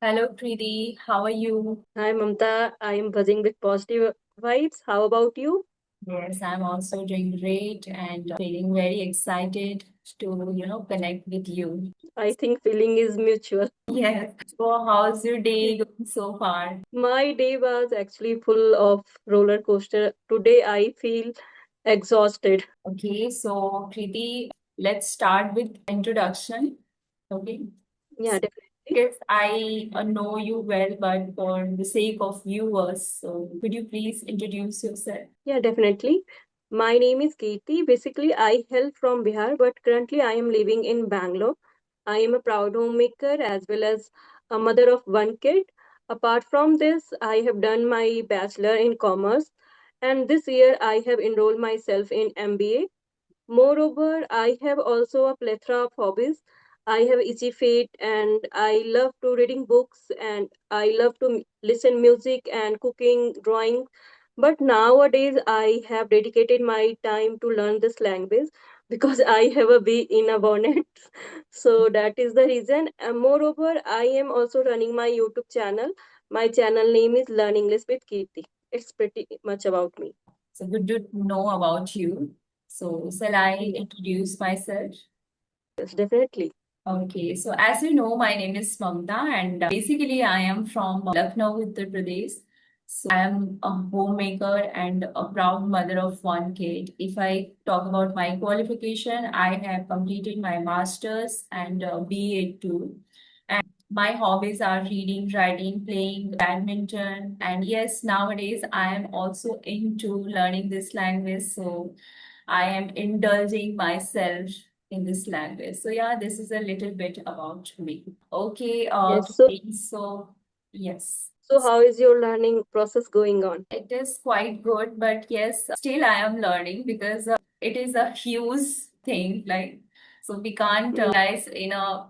Hello, Preeti. How are you? Hi Mamta, I am buzzing with positive vibes. How about you? Yes, I'm also doing great and feeling very excited to, connect with you. I think feeling is mutual. Yes. So, how's your day going so far? My day was actually full of roller coaster. Today I feel exhausted. Okay, so Preeti, let's start with introduction. Okay. Yeah, definitely. Because I know you well, but for the sake of viewers, so could you please introduce yourself? Yeah, definitely. My name is Kirti. Basically, I hail from Bihar, but currently I am living in Bangalore. I am a proud homemaker as well as a mother of one kid. Apart from this, I have done my bachelor in commerce, and this year I have enrolled myself in MBA. Moreover, I have also a plethora of hobbies. I have itchy feet and I love to reading books and I love to listen music and cooking, drawing. But nowadays I have dedicated my time to learn this language because I have a bee in a bonnet. So that is the reason. And moreover, I am also running my YouTube channel. My channel name is Learn English with Kirti. It's pretty much about me. So good to know about you. So, shall I Yes, introduce myself? yes, definitely. Okay, so as you know, my name is Mamta, and basically, I am from Lucknow, Uttar Pradesh. So, I am a homemaker and a proud mother of one kid. If I talk about my qualification, I have completed my master's and BA too. And my hobbies are reading, writing, playing badminton, and yes, nowadays I am also into learning this language. So, I am indulging myself in this language. So yeah, this is a little bit about me. Okay, Yes. So so yes. So how is your learning process going on? It is quite good, but yes, still I am learning because it is a huge thing. Like, so we can't Mm, realize in a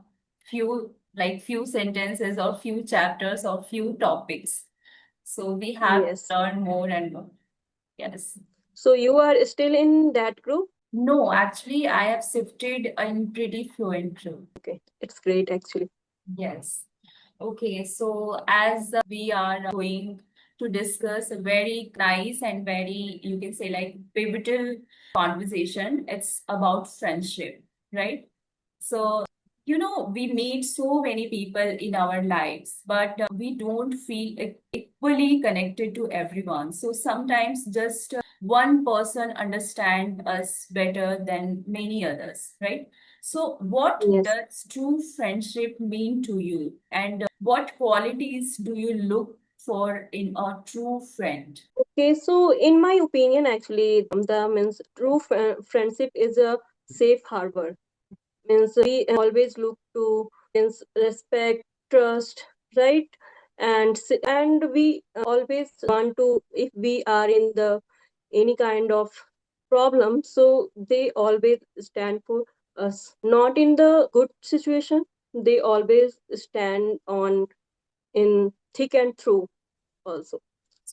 few sentences or few chapters or few topics. So we have yes. to learn more and more. Yes. So you are still in that group? No, actually, I have shifted in pretty fluently. Okay, it's great actually. Yes. Okay, so as we are going to discuss a very nice and very, you can say, like pivotal conversation, it's about friendship, right? So, we meet so many people in our lives, but we don't feel equally connected to everyone. So sometimes just one person understand us better than many others, right? So, what Yes. does true friendship mean to you? And what qualities do you look for in a true friend? Okay, so in my opinion, actually, the means true friendship is a safe harbor. Means we always look to means respect, trust, right? And we always want to if we are in the any kind of problem, so they always stand for us. Not in the good situation, they always stand on in thick and through also.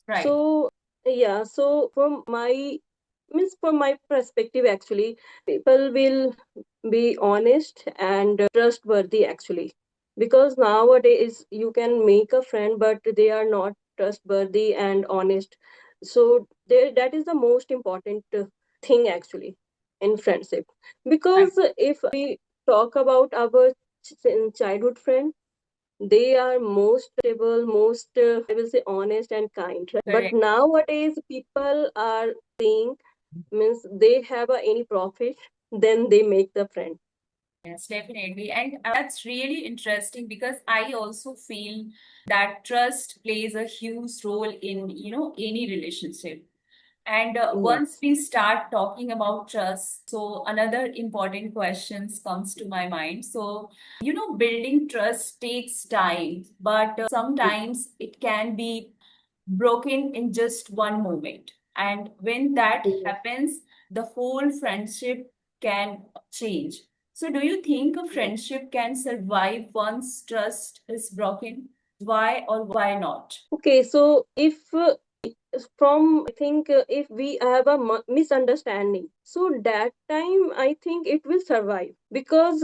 Right. So yeah, so from my means from my perspective actually, people will be honest and trustworthy actually, because nowadays you can make a friend but they are not trustworthy and honest. So there, that is the most important thing actually in friendship, Right. because if we talk about our childhood friend, they are most stable, most I will say honest and kind, right? But Correct. nowadays people are seeing means they have any profit, then they make the friend. Yes, definitely. And that's really interesting because I also feel that trust plays a huge role in, any relationship. And once Yes. we start talking about trust, so another important questions comes to my mind. So, building trust takes time, but sometimes it can be broken in just one moment. And when that Yes. happens, the whole friendship can change. So, do you think a Yes. friendship can survive once trust is broken? Why or why not? Okay, so if from, I think, if we have a misunderstanding, so that time I think it will survive, because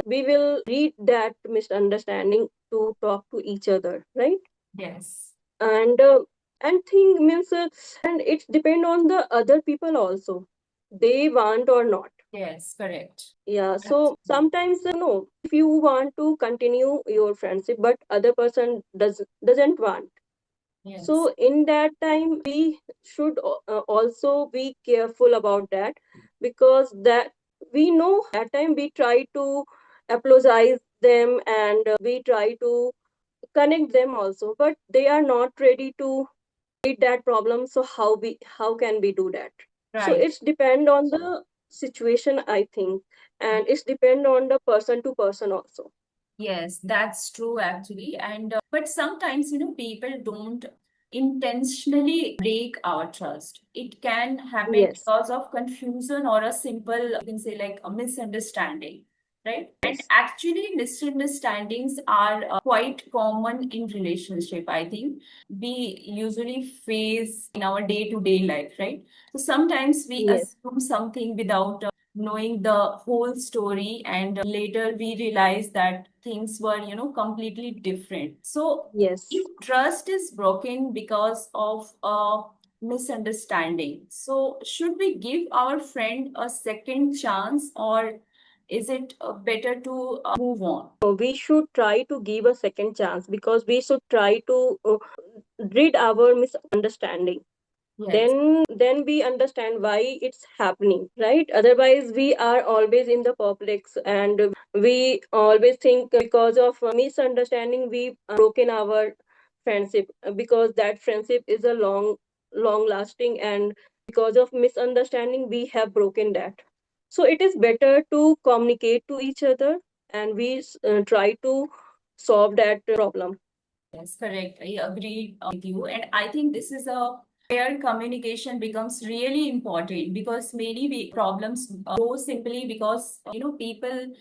we will read that misunderstanding to talk to each other, right? Yes. And and thing means, and it's depend on the other people also, they want or not. Yes, correct. Yeah, so Absolutely. sometimes, if you want to continue your friendship but other person doesn't want, Yes. so in that time we should also be careful about that, because that we know that time we try to apologize them, and we try to connect them also, but they are not ready to meet that problem. So how can we do that? So Right. it's depend on the situation, I think, and it's depend on the person to person also. Yes, that's true actually. And but sometimes, people don't intentionally break our trust. It can happen Yes, because of confusion or a simple, you can say like a misunderstanding, right? And yes, actually, misunderstandings are quite common in relationship, I think. We usually face in our day-to-day life, right? So sometimes we yes, assume something without knowing the whole story, and later we realize that things were completely different. So yes. if trust is broken because of a misunderstanding, so should we give our friend a second chance, or is it better to move on? We should try to give a second chance, because we should try to rid our misunderstanding. Yes. Then we understand why it's happening, right? Otherwise we are always in the complex, and we always think because of misunderstanding we broken our friendship, because that friendship is a long lasting, and because of misunderstanding we have broken that. So it is better to communicate to each other, and we try to solve that problem. Yes, correct. I agree with you. And I think this is a where communication becomes really important, because many problems go simply because people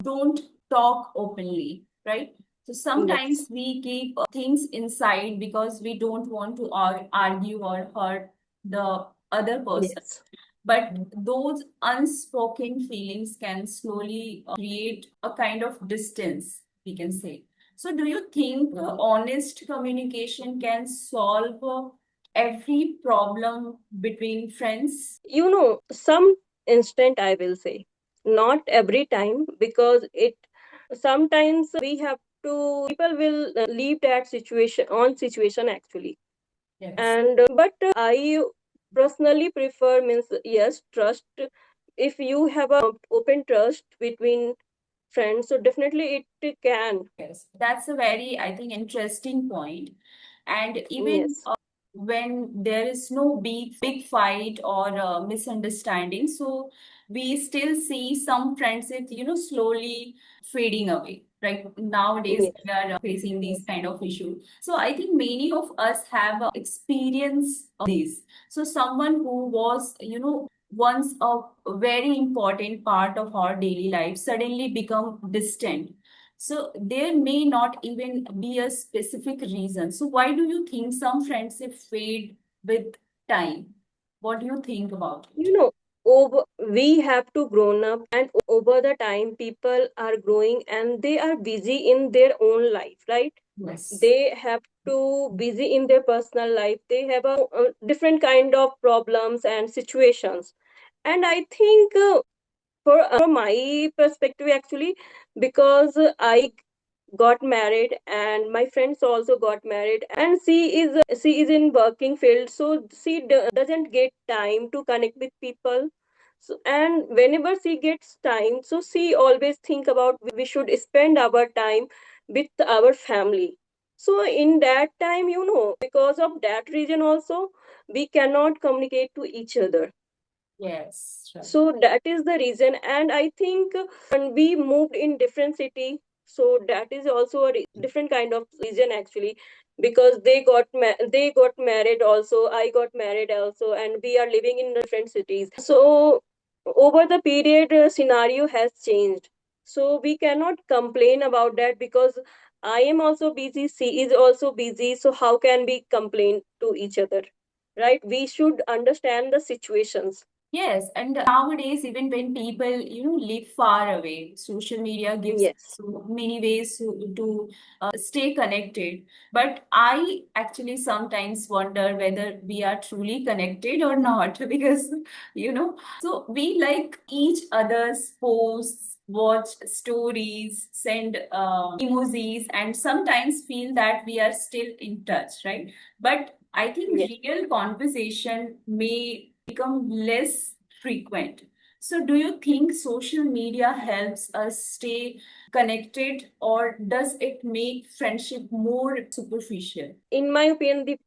don't talk openly, right? So Yes, sometimes we keep things inside because we don't want to argue or hurt the other person. yes. But those unspoken feelings can slowly create a kind of distance, we can say. So, do you think honest communication can solve every problem between friends? Some instant, I will say, not every time, because it sometimes we have to, people will leave that situation actually. Yes. And but I personally prefer, means, yes, trust. If you have a open trust between friends, so definitely it can. Yes, that's a very, I think, interesting point. And even Yes, when there is no big fight or misunderstanding, so we still see some friendships, slowly fading away. Right nowadays, yes, we are facing these kind of issues. So I think many of us have experienced this. So someone who was, once a very important part of our daily life suddenly become distant. So there may not even be a specific reason. So why do you think some friendship fade with time? What do you think about it? you know over we have to grown up, and over the time people are growing and they are busy in their own life, right? Yes. They have to busy in their personal life, they have a different kind of problems and situations. And I think, from my perspective actually, because I got married and my friends also got married, and she is in working field, so she doesn't get time to connect with people. So, and whenever she gets time, so she always think about we should spend our time with our family. So in that time, because of that reason also, we cannot communicate to each other. Yes, right. So that is the reason. And I think when we moved in different city, so that is also a different kind of reason actually, because they got married also, I got married also, and we are living in different cities. So over the period, scenario has changed, so we cannot complain about that, because I am also busy, she is also busy, so how can we complain to each other? right? We should understand the situations. Yes, and nowadays, even when people, live far away, social media gives Yes, so many ways to stay connected. But I actually sometimes wonder whether we are truly connected or not, because, so we like each other's posts, watch stories, send emojis, and sometimes feel that we are still in touch, right? But I think yes. real conversation may become less frequent. So, do you think social media helps us stay connected, or does it make friendship more superficial? In my opinion,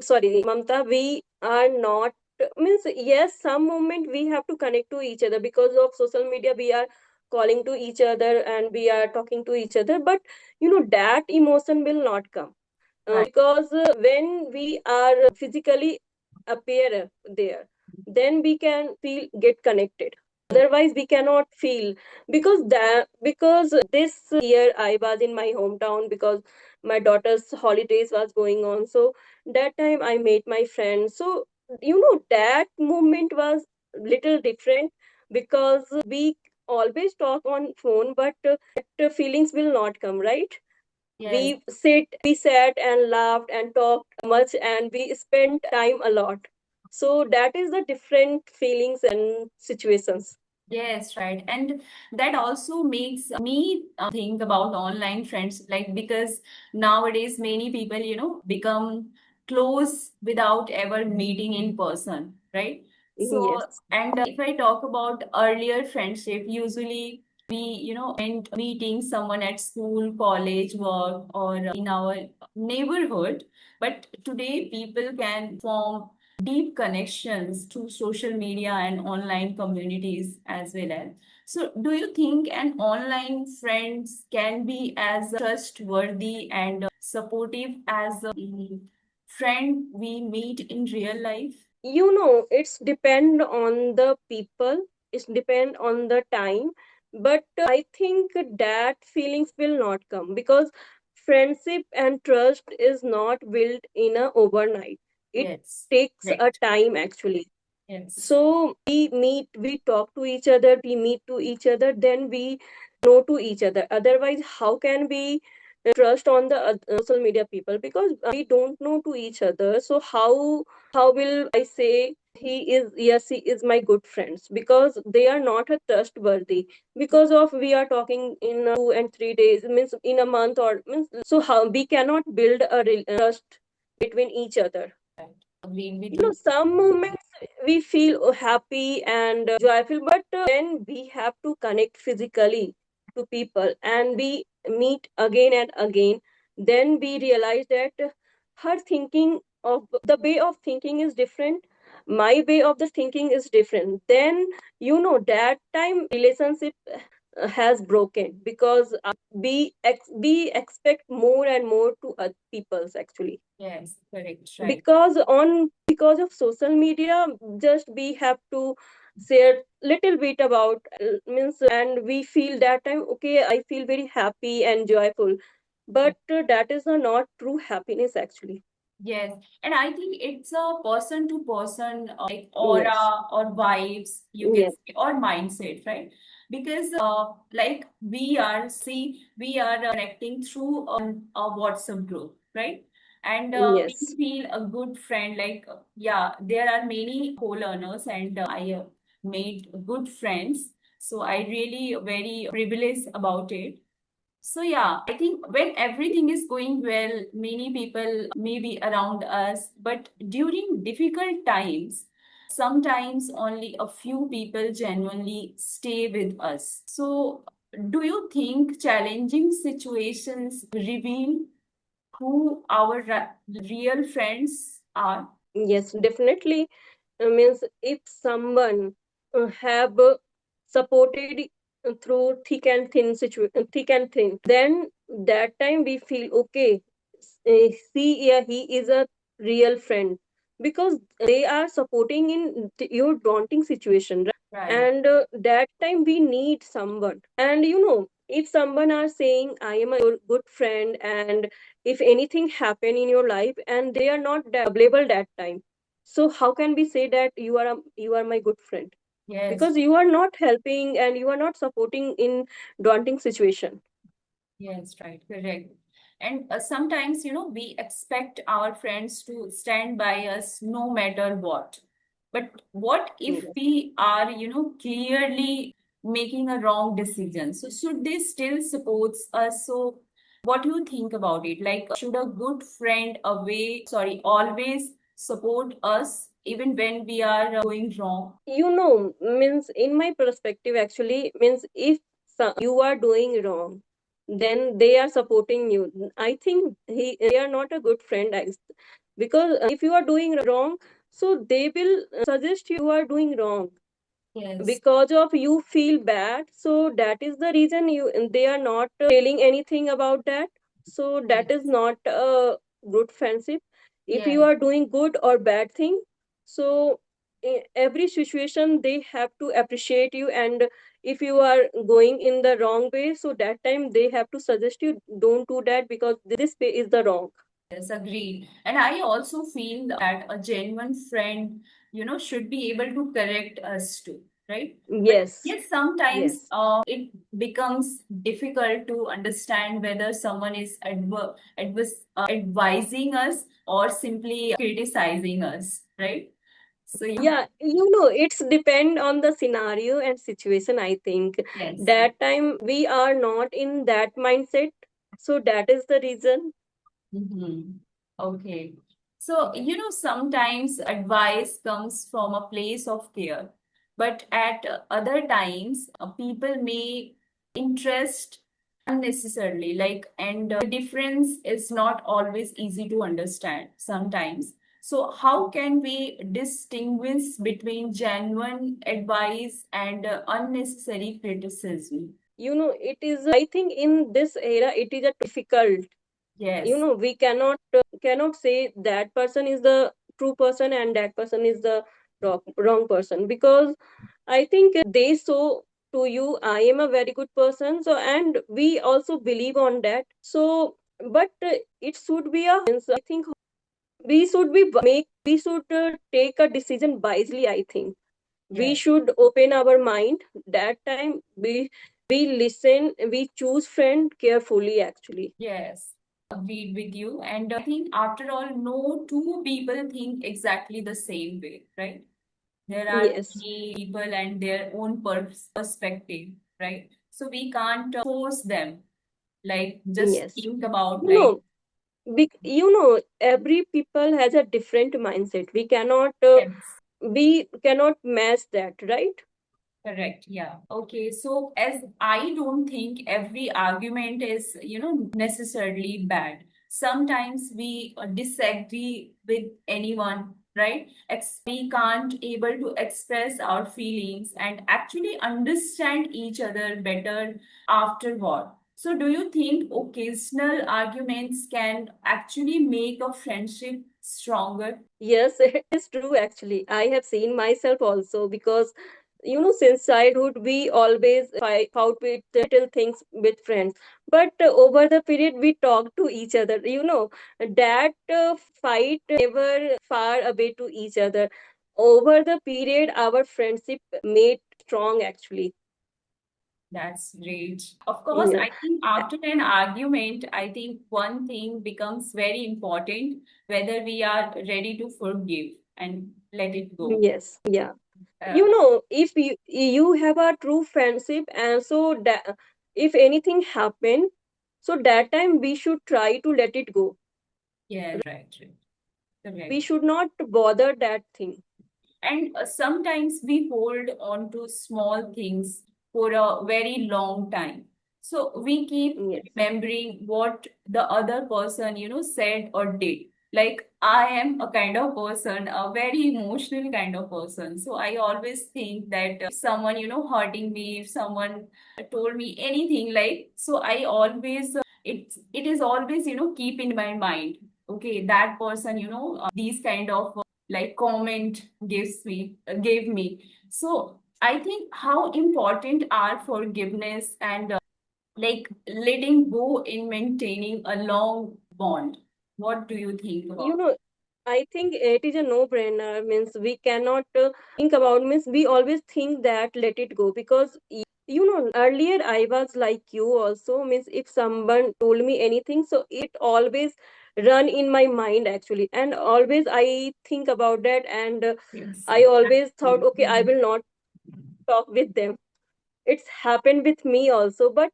sorry, Mamta, we are not, means, yes, some moment we have to connect to each other because of social media. We are calling to each other and we are talking to each other, but that emotion will not come, Right. because when we are physically appear there, then we can feel, get connected. Otherwise we cannot feel, because this year I was in my hometown because my daughter's holidays was going on. So that time I met my friend. So that moment was little different, because we always talk on phone, but that feelings will not come, right? Yes. We sat and laughed and talked much, and we spent time a lot. So that is the different feelings and situations. Yes, right. And that also makes me think about online friends, like because nowadays many people, become close without ever meeting in person, right? So, Yes, and if I talk about earlier friendship, usually we, meant meeting someone at school, college, work, or in our neighborhood. But today people can form deep connections through social media and online communities as well as. So, do you think an online friends can be as trustworthy and supportive as a friend we meet in real life? it's depend on the people, it's depend on the time, but I think that feelings will not come, because friendship and trust is not built in a overnight. It Yes, takes a right. time actually. Yes. So we meet, we talk to each other, we meet to each other, then we know to each other. Otherwise, how can we trust on the social media people? Because we don't know to each other. So how will I say he is, yes, he is my good friends? Because they are not a trustworthy. Because of we are talking in 2 and 3 days, means in a month, or means, so how we cannot build a trust between each other. Right. Agreed with you. Some moments we feel happy and joyful, but then we have to connect physically to people and we meet again and again. Then we realize that her thinking of the way of thinking is different, my way of the thinking is different. Then that time relationship has broken, because we expect more and more to other people's actually, Yes, correct, right. because of social media. Just we have to share little bit about means, and we feel that time, okay, I feel very happy and joyful, but that is not true happiness actually. Yes, and I think it's a person to person like Yes, aura or vibes you can yes, say or mindset, right? Because like we are connecting through a WhatsApp group, right? And we yes. feel a good friend. Like yeah, there are many co-learners, and I made good friends. So I really very privileged about it. So yeah, I think when everything is going well, many people may be around us, but during difficult times, sometimes only a few people genuinely stay with us. So do you think challenging situations reveal who our real friends are? Yes, definitely. Means if someone have supported through thick and thin, then that time we feel okay. See, yeah, he is a real friend, because they are supporting in your daunting situation, right? Right. And that time we need someone. And if someone are saying, I am a your good friend, and if anything happen in your life and they are not available that time, So how can we say that you are my good friend? Yes. Because you are not helping and you are not supporting in daunting situation. Yes, right, correct. And sometimes, we expect our friends to stand by us no matter what. But what if Yes. we are, clearly making a wrong decision? So should they still support us? So what do you think about it? Like, should a good friend always support us even when we are going wrong? Means in my perspective, actually, means if you are doing wrong, then they are supporting you. I think they are not a good friend, because if you are doing wrong, so they will suggest you are doing wrong Yes, because of you feel bad. So that is the reason they are not telling anything about that. So that is yes, not a good friendship. If you yes. are doing good or bad thing, so every situation they have to appreciate you. And if you are going in the wrong way, so that time they have to suggest you don't do that because this way is the wrong. Yes, agreed. And I also feel that a genuine friend, should be able to correct us too, right? But Yes. yes, sometimes Yes. it becomes difficult to understand whether someone is advising us or simply criticizing us, right? So yeah, Yeah, it's depend on the scenario and situation, I think. yes. That time we are not in that mindset. So that is the reason. Mm-hmm. Okay. So, sometimes advice comes from a place of care, but at other times, people may interest unnecessarily, and the difference is not always easy to understand sometimes. So, how can we distinguish between genuine advice and unnecessary criticism? It is, I think in this era, it is a difficult. Yes, We cannot say that person is the true person and that person is the wrong person, because I think they show to you I am a very good person. So and we also believe on that. So but it should be a balance. I think we should take a decision wisely. I think we yes. should open our mind. That time we listen, we choose friend carefully actually. Yes, agreed with you. And I think after all, no two people think exactly the same way, right? There are Yes. many people and their own perspective, right? So we can't force them. Like, just Yes. think about you like, know every people has a different mindset. yes. We cannot match that, right? Correct. Yeah. Okay. So as I don't think every argument is, necessarily bad. Sometimes we disagree with anyone, right? We can't able to express our feelings and actually understand each other better afterward. So do you think occasional arguments can actually make a friendship stronger? Yes, it is true actually. I have seen myself also, because since childhood we always fought with little things with friends. But over the period we talk to each other. That fight never far away to each other. Over the period our friendship made strong actually. That's great. Of course, Yeah. I think after an argument, I think one thing becomes very important, whether we are ready to forgive and let it go. Yes. Yeah. Uh, If you have a true friendship, and so that if anything happen, so that time we should try to let it go. yeah, right, right, We correct. should not bother that thing. And sometimes we hold on to small things for a very long time. So we keep Yes. remembering what the other person, said or did. Like I am a kind of person, a very emotional kind of person. So I always think that if someone, hurting me, if someone told me anything, like, so I always, it is always, keep in my mind. Okay, that person, these kind of like comment gave me. So I think how important are forgiveness and like letting go in maintaining a long bond. What do you think you about? know I think it is a no-brainer. Means we cannot think about. Means we always think that let it go, because earlier I was like you also. Means if someone told me anything, so it always run in my mind actually, and always I think about that, and Yes. I always thought, okay, I Absolutely. will not talk with them. It's happened with me also, but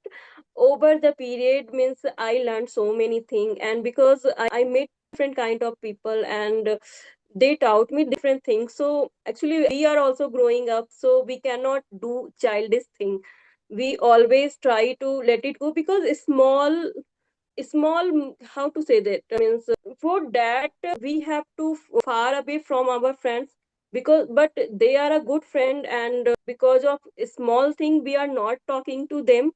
over the period, means I learned so many things, and because I met different kind of people, and they taught me different things. So actually we are also growing up, so we cannot do childish thing. We always try to let it go, because small, how to say that, means for that we have to far away from our friends, because but they are a good friend, and because of a small thing we are not talking to them,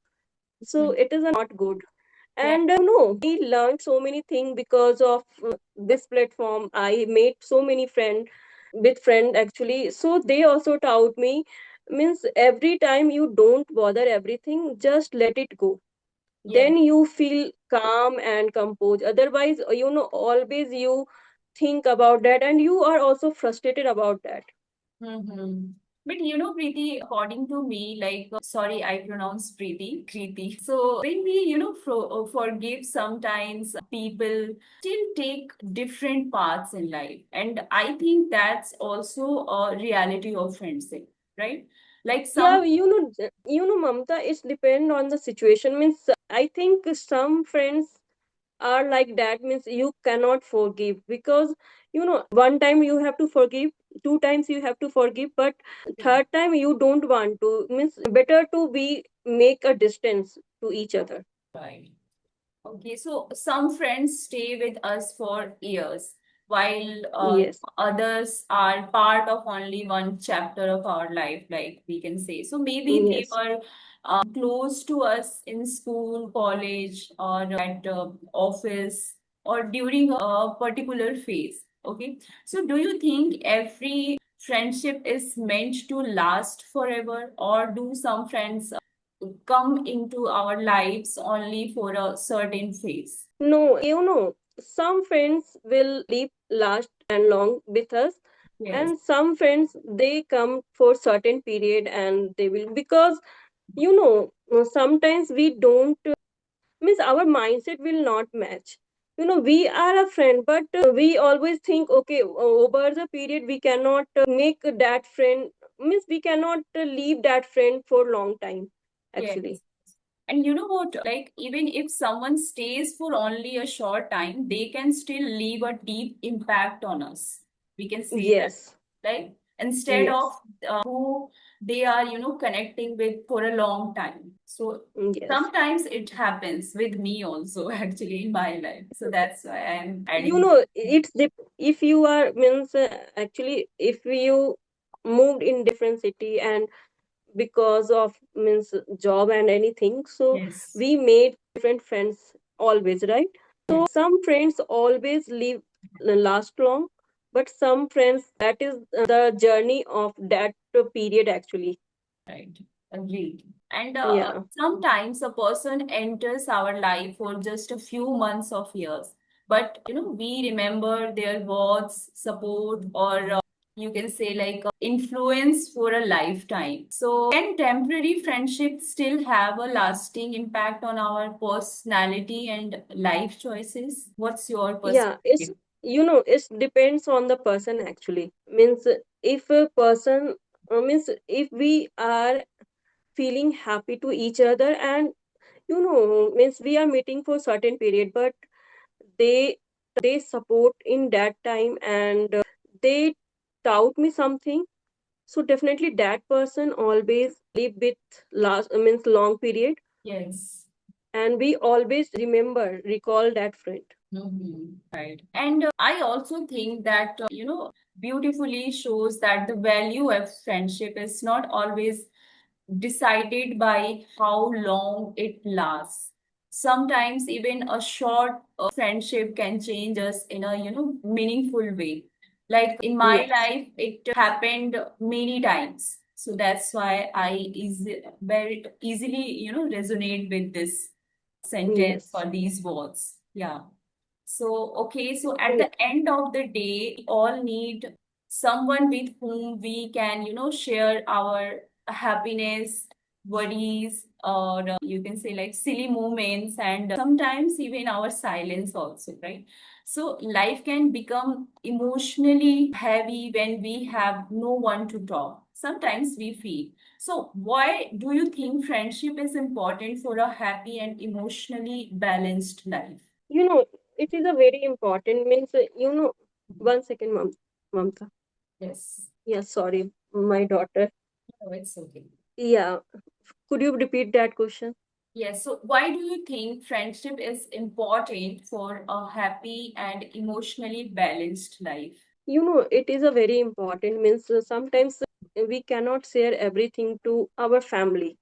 so Mhm. it is not good. Yeah. And I learned so many things because of this platform. I made so many friends with friend actually, so they also taught me, means every time you don't bother everything, just let it go, Yeah. then you feel calm and composed. Otherwise, always you think about that, and you are also frustrated about that. Mm-hmm. But Preeti, according to me, like, sorry, I pronounce Preeti, Kriti. So when we, forgive, sometimes people still take different paths in life. And I think that's also a reality of friendship, right? Like some, Yeah, Mamta, it's depend on the situation. Means I think some friends are like that. Means you cannot forgive, because one time you have to forgive, two times you have to forgive, but third time you don't want to. Means better to be make a distance to each other. right. Okay, so some friends stay with us for years, while Yes, others are part of only one chapter of our life, like we can say. So maybe they yes. were close to us in school, college, or at office, or during a particular phase. Okay, so do you think every friendship is meant to last forever, or do some friends come into our lives only for a certain phase? No, some friends will live last and long with us, Yes, and some friends they come for certain period, and they will, because sometimes we don't, means our mindset will not match. We are a friend, but we always think, okay, over the period we cannot make that friend, means we cannot leave that friend for long time yes. actually. And you know what? Like, even if someone stays for only a short time, they can still leave a deep impact on us. We can say that, Yes, right? Instead of yes, who they are, connecting with for a long time. So yes. sometimes it happens with me also, actually, in my life. So that's why I'm adding. It's if you are, means actually if you moved in different city, and because of, means job and anything, so Yes, we made different friends always, right? yes, So some friends always live last long, but some friends, that is the journey of that period actually. right. Agreed. And Yeah, sometimes a person enters our life for just a few months of years, but we remember their words, support, or you can say like influence for a lifetime. So can temporary friendships still have a lasting impact on our personality and life choices? What's your yeah, it's, perspective? it depends on the person actually. Means if a person, means if we are feeling happy to each other, and means we are meeting for certain period, but they support in that time, and they taught me something, so definitely that person always live with last, means long period, Yes. and we always remember recall that friend. Right. And I also think that, beautifully shows that the value of friendship is not always decided by how long it lasts. Sometimes even a short friendship can change us in a, meaningful way. Like in my Yes, life, it happened many times. So that's why very easily, resonate with this sentence yes. or these words. Yeah. So, okay, so at the end of the day, we all need someone with whom we can, share our happiness, worries, or you can say like silly moments, and sometimes even our silence also, right? So, life can become emotionally heavy when we have no one to talk. Sometimes we feel. So, why do you think friendship is important for a happy and emotionally balanced life? You know, it is a very important means, one second, Mamta. Yes. Yeah, sorry, my daughter. Oh, it's okay. Yeah, could you repeat that question? Yes. So, why do you think friendship is important for a happy and emotionally balanced life? It is a very important means sometimes we cannot share everything to our family.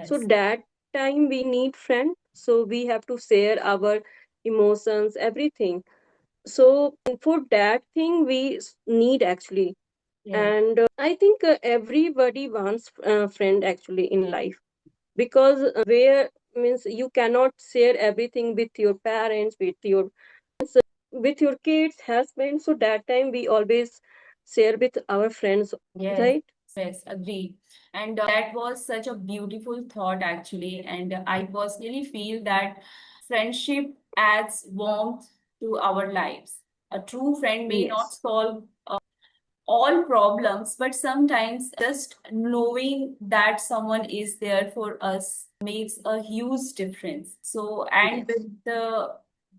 So Yes. that time we need friend. So we have to share our emotions, everything. So for that thing we need actually. Yes. And I think everybody wants a friend actually in life, because where means you cannot share everything with your parents, with your kids, husband. So that time we always share with our friends, Yes. right? Yes, agree. And that was such a beautiful thought, actually. And I personally feel that friendship adds warmth to our lives. A true friend may not Yes, solve all problems, but sometimes just knowing that someone is there for us makes a huge difference. So, and yes. with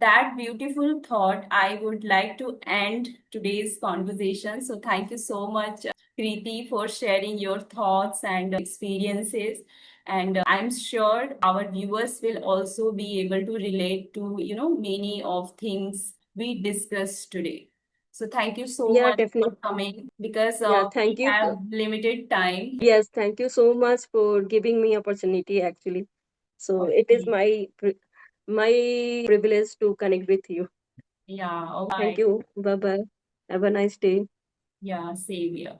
that beautiful thought, I would like to end today's conversation. So, thank you so much, Kriti, for sharing your thoughts and experiences. And I'm sure our viewers will also be able to relate to, many of things we discussed today. So thank you so Yeah, much for definitely. coming because Yeah, we thank you. have limited time. Yes, thank you so much for giving me opportunity actually. So it is Okay. my privilege to connect with you. Yeah. Thank Okay. you. Bye bye. Have a nice day. Yeah. Same here.